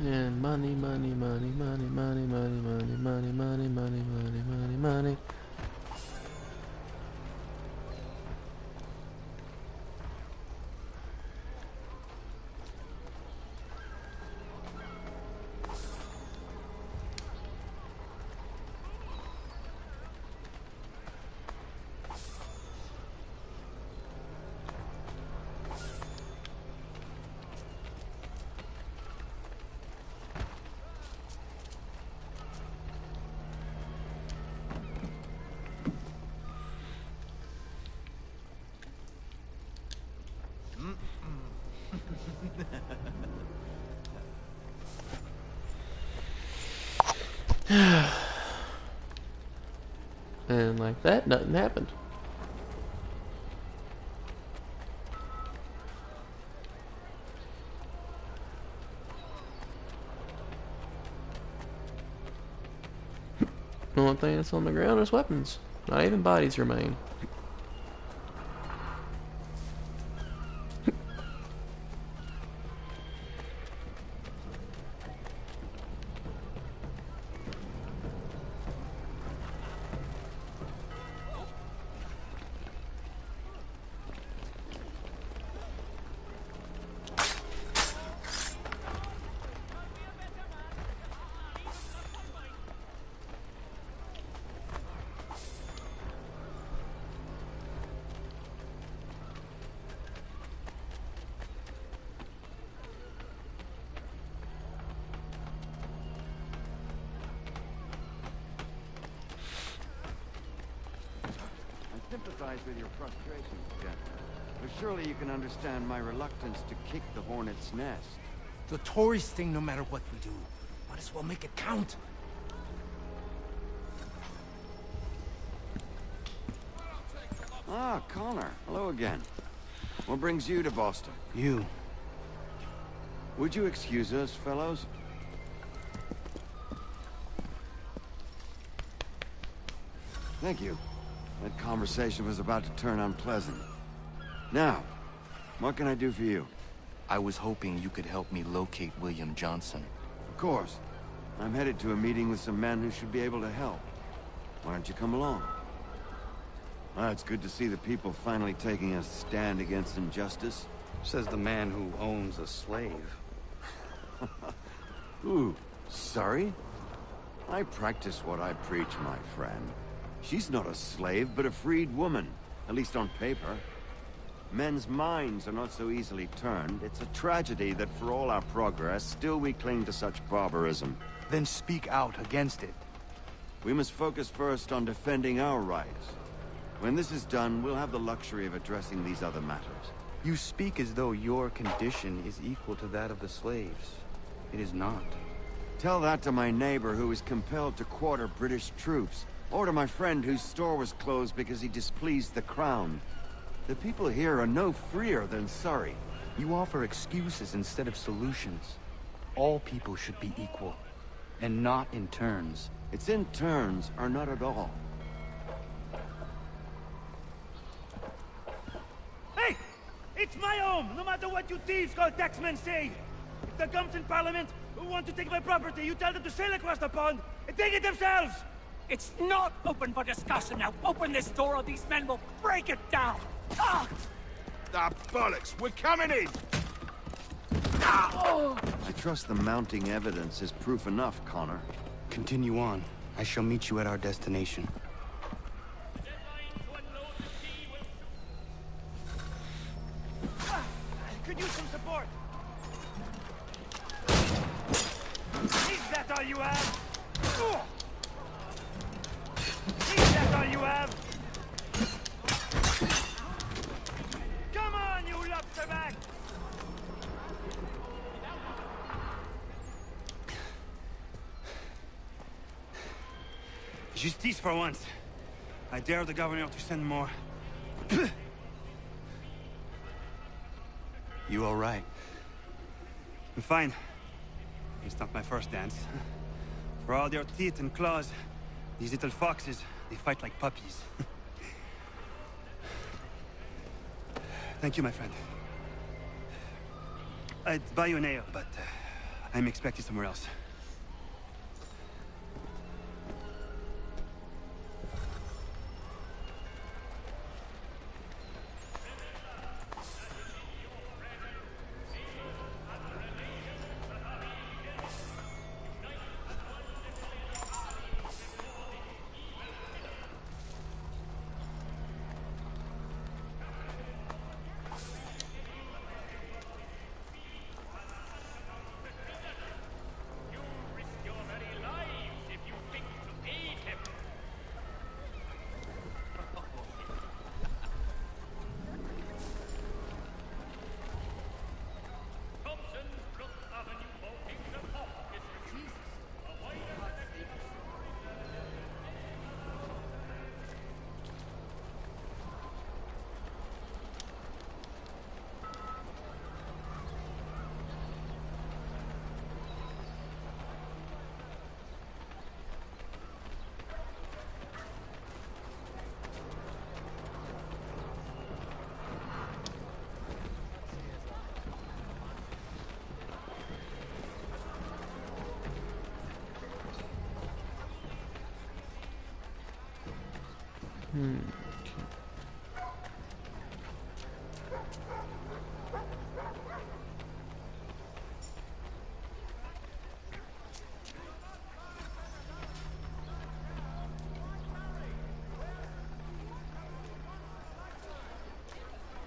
And money, money, money, money, money, money, money, money, money, money, money, money, money. And like that, nothing happened. The only thing that's on the ground is weapons. Not even bodies remain. I sympathize with your frustrations, gentlemen. But surely you can understand my reluctance to kick the hornet's nest. The Tories thing, no matter what we do. Might as well make it count. Ah, Connor. Hello again. What brings you to Boston? You. Would you excuse us, fellows? Thank you. That conversation was about to turn unpleasant. Now, what can I do for you? I was hoping you could help me locate William Johnson. Of course. I'm headed to a meeting with some men who should be able to help. Why don't you come along? It's good to see the people finally taking a stand against injustice. Says the man who owns a slave. Ooh, sorry? I practice what I preach, my friend. She's not a slave, but a freed woman, at least on paper. Men's minds are not so easily turned. It's a tragedy that for all our progress, still we cling to such barbarism. Then speak out against it. We must focus first on defending our rights. When this is done, we'll have the luxury of addressing these other matters. You speak as though your condition is equal to that of the slaves. It is not. Tell that to my neighbor who was compelled to quarter British troops, or to my friend whose store was closed because he displeased the crown. The people here are no freer than Surrey. You offer excuses instead of solutions. All people should be equal, and not in turns. It's in turns, or not at all. Hey! It's my home, no matter what you thieves called taxmen say! If the gums in Parliament who want to take my property, you tell them to sail across the pond and take it themselves! It's not open for discussion now. Open this door or these men will break it down. Ah! Ah, bollocks! We're coming in! I trust the mounting evidence is proof enough, Connor. Continue on. I shall meet you at our destination. Could use some support. Is that all you have? Is that all you have? Come on, you lobsterback! Justice for once. I dare the governor to send more. You all right? I'm fine. It's not my first dance. For all their teeth and claws, these little foxes, they fight like puppies. Thank you, my friend. I'd buy you an ale, but I'm expected somewhere else.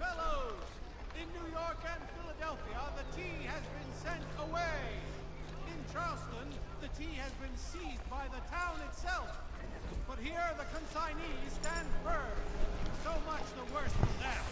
Fellows, in New York and Philadelphia, the tea has been sent away. In Charleston, the tea has been seized by the town itself. But here the consignees stand firm. So much the worse for them.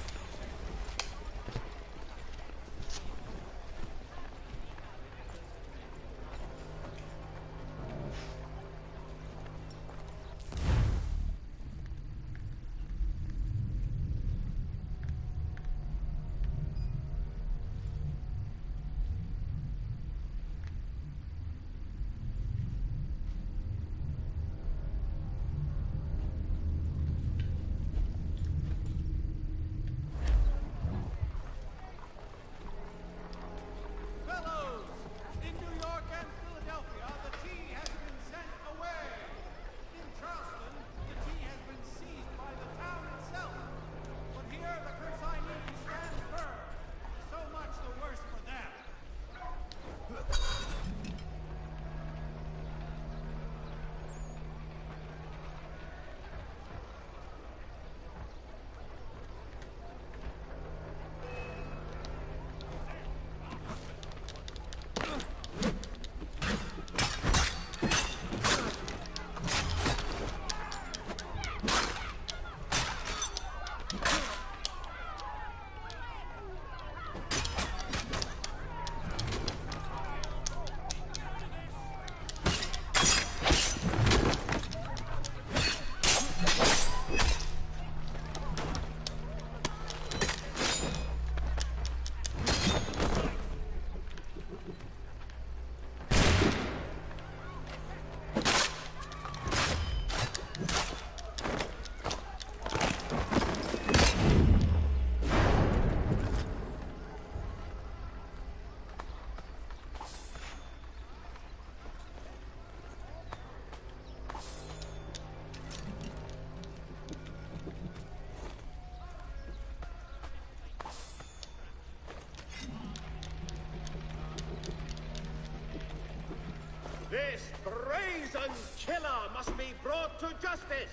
This brazen killer must be brought to justice.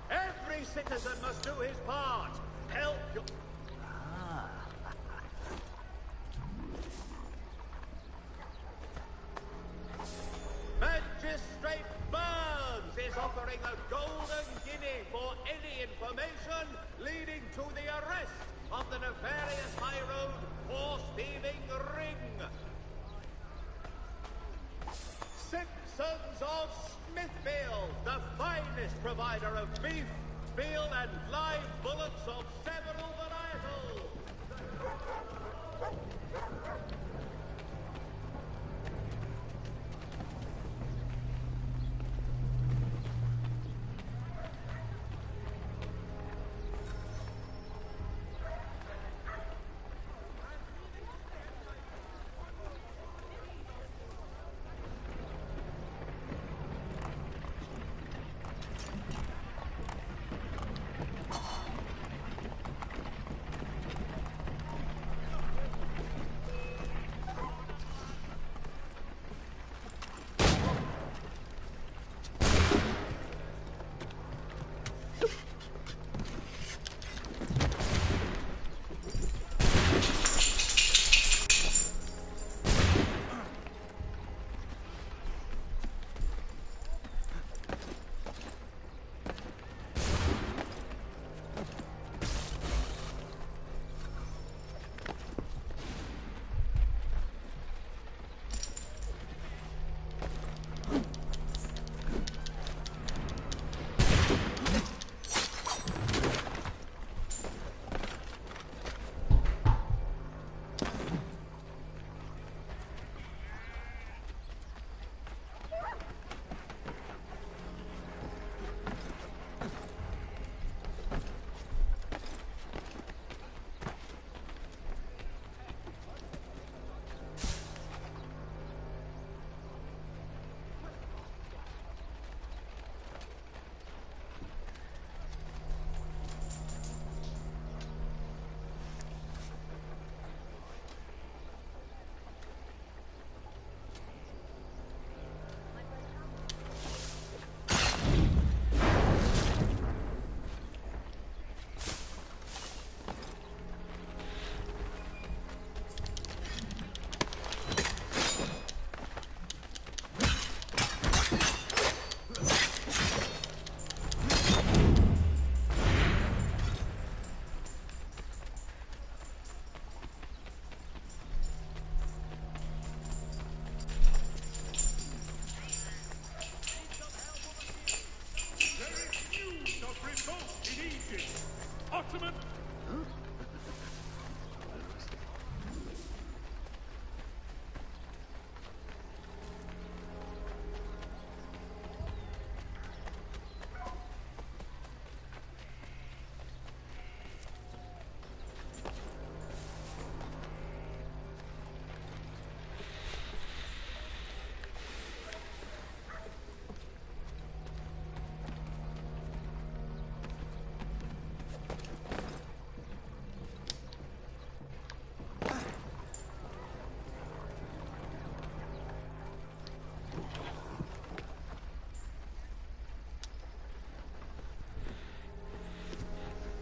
Every citizen must do his part. Help your... Magistrate Burns is offering a golden guinea for any information leading to the arrest of the nefarious high road horse-thieving ring. Simpsons of Smithfield, the finest provider of beef, veal, and live bullets of several varietals.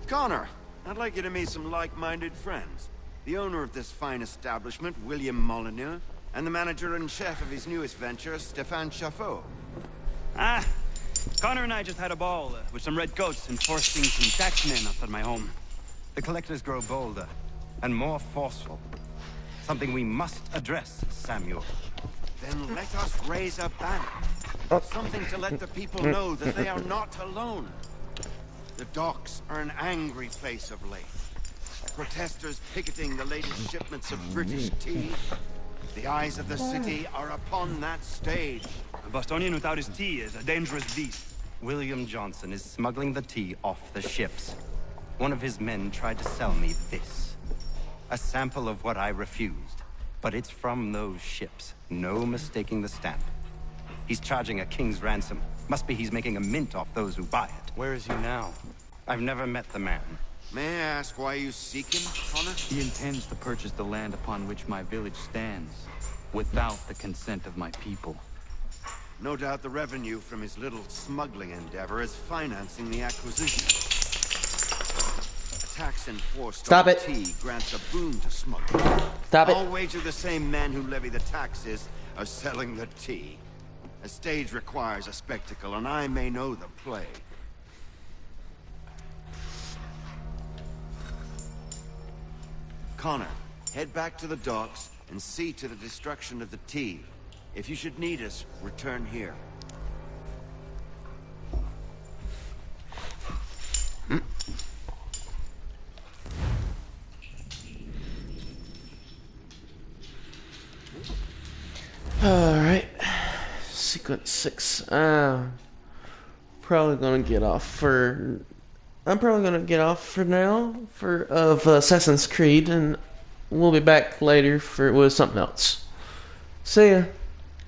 Connor, I'd like you to meet some like-minded friends. The owner of this fine establishment, William Molyneux, and the manager and chef of his newest venture, Stéphane Chaffeau. Ah, Connor and I just had a ball with some red coats enforcing some taxmen outside my home. The collectors grow bolder and more forceful. Something we must address, Samuel. Then let us raise a banner. Something to let the people know that they are not alone. The docks are an angry place of late. Protesters picketing the latest shipments of British tea. The eyes of the city are upon that stage. A Bostonian without his tea is a dangerous beast. William Johnson is smuggling the tea off the ships. One of his men tried to sell me this. A sample of what I refused. But it's from those ships. No mistaking the stamp. He's charging a king's ransom. Must be he's making a mint off those who buy it. Where is he now? I've never met the man. May I ask why you seek him, Connor? He intends to purchase the land upon which my village stands, without the consent of my people. No doubt the revenue from his little smuggling endeavor is financing the acquisition. A tax enforced Stop on it. tea grants a boon to smugglers. Stop it. I'll wager the same men who levy the taxes are selling the tea. A stage requires a spectacle, and I may know the play. Connor, head back to the docks and see to the destruction of the tea. If you should need us, return here. Alright. Sequence 6. Probably gonna get off for... I'm probably gonna get off for now of Assassin's Creed, and we'll be back later with something else. See ya.